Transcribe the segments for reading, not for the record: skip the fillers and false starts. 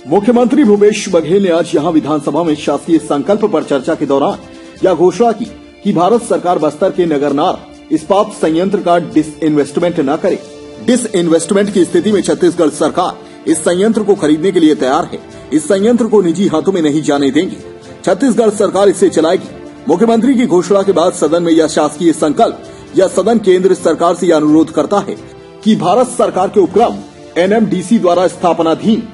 मुख्यमंत्री भूपेश बघेल ने आज यहां विधानसभा में शासकीय संकल्प पर चर्चा के दौरान यह घोषणा की कि भारत सरकार बस्तर के नगरनार इस्पात संयंत्र का डिसइन्वेस्टमेंट न करे। डिसइन्वेस्टमेंट की स्थिति में छत्तीसगढ़ सरकार इस संयंत्र को खरीदने के लिए तैयार है। इस संयंत्र को निजी हाथों में नहीं जाने देंगे। छत्तीसगढ़ सरकार इसे चलाएगी। मुख्यमंत्री की घोषणा के बाद सदन में यह शासकीय संकल्प या सदन केंद्र सरकार से अनुरोध करता है कि भारत सरकार के उपक्रम एनएमडीसी द्वारा स्थापनाधीन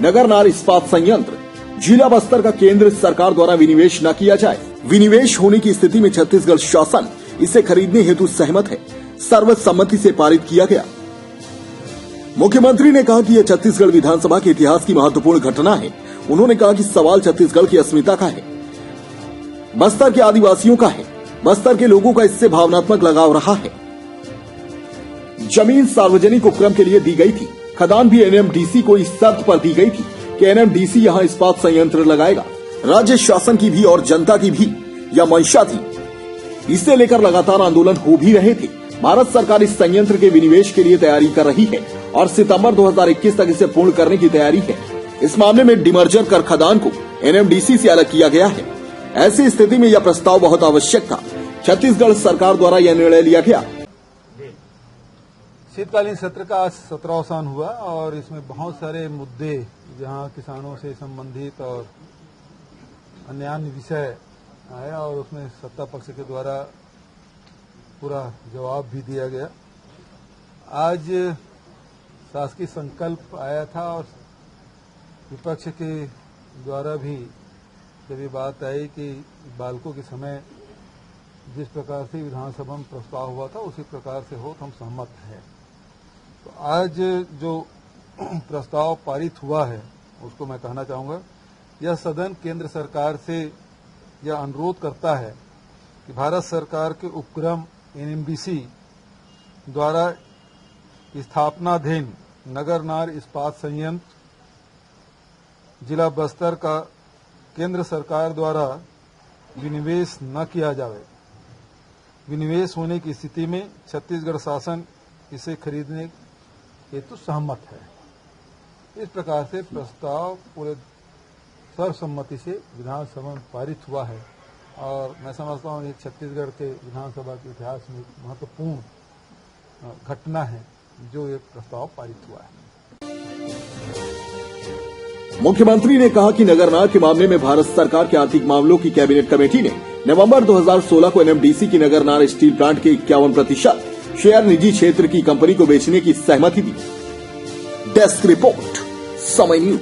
नगरनार इस्पात संयंत्र जिला बस्तर का केंद्र सरकार द्वारा विनिवेश न किया जाए। विनिवेश होने की स्थिति में छत्तीसगढ़ शासन इसे खरीदने हेतु सहमत है। सर्वसम्मति से पारित किया गया। मुख्यमंत्री ने कहा कि यह छत्तीसगढ़ विधानसभा के इतिहास की महत्वपूर्ण घटना है। उन्होंने कहा कि सवाल छत्तीसगढ़ की अस्मिता का है, बस्तर के आदिवासियों का है। बस्तर के लोगों का इससे भावनात्मक लगाव रहा है। जमीन सार्वजनिक उपक्रम के लिए दी गई थी। खदान भी एनएमडीसी को इस शर्त पर दी गई थी कि एनएमडीसी यहां इस्पात संयंत्र लगाएगा। राज्य शासन की भी और जनता की भी यह मंशा थी। इसे लेकर लगातार आंदोलन हो भी रहे थे। भारत सरकार इस संयंत्र के विनिवेश के लिए तैयारी कर रही है और सितंबर 2021 तक इसे पूर्ण करने की तैयारी है। इस मामले में डिमर्जर कर खदान को एनएमडीसी से अलग किया गया है। ऐसी स्थिति में यह प्रस्ताव बहुत आवश्यक था। छत्तीसगढ़ सरकार द्वारा यह निर्णय लिया गया। शीतकालीन सत्र का आज 17वां हुआ और इसमें बहुत सारे मुद्दे जहां किसानों से संबंधित और अन्य विषय आए और उसमें सत्ता पक्ष के द्वारा पूरा जवाब भी दिया गया। आज शासकीय संकल्प आया था और विपक्ष के द्वारा भी जब ये बात आई कि बालकों के समय जिस प्रकार से विधानसभा में प्रस्ताव हुआ था उसी प्रकार से हो तो हम सहमत हैं। तो आज जो प्रस्ताव पारित हुआ है उसको मैं कहना चाहूंगा, यह सदन केंद्र सरकार से यह अनुरोध करता है कि भारत सरकार के उपक्रम एनएमडीसी द्वारा स्थापनाधीन नगरनार इस्पात संयंत्र जिला बस्तर का केंद्र सरकार द्वारा विनिवेश न किया जाए। विनिवेश होने की स्थिति में छत्तीसगढ़ शासन इसे खरीदने हेतु सहमत है। इस प्रकार से प्रस्ताव पूरे सर्वसम्मति से विधानसभा में पारित हुआ है और मैं समझता हूँ ये छत्तीसगढ़ के विधानसभा के इतिहास में महत्वपूर्ण घटना है जो ये प्रस्ताव पारित हुआ है। मुख्यमंत्री ने कहा कि नगरनार के मामले में भारत सरकार के आर्थिक मामलों की कैबिनेट कमेटी ने नवंबर 2016 को एनएमडीसी की नगरनार स्टील प्लांट के 51% शेयर निजी क्षेत्र की कंपनी को बेचने की सहमति दी। डेस्क रिपोर्ट, समय न्यूज।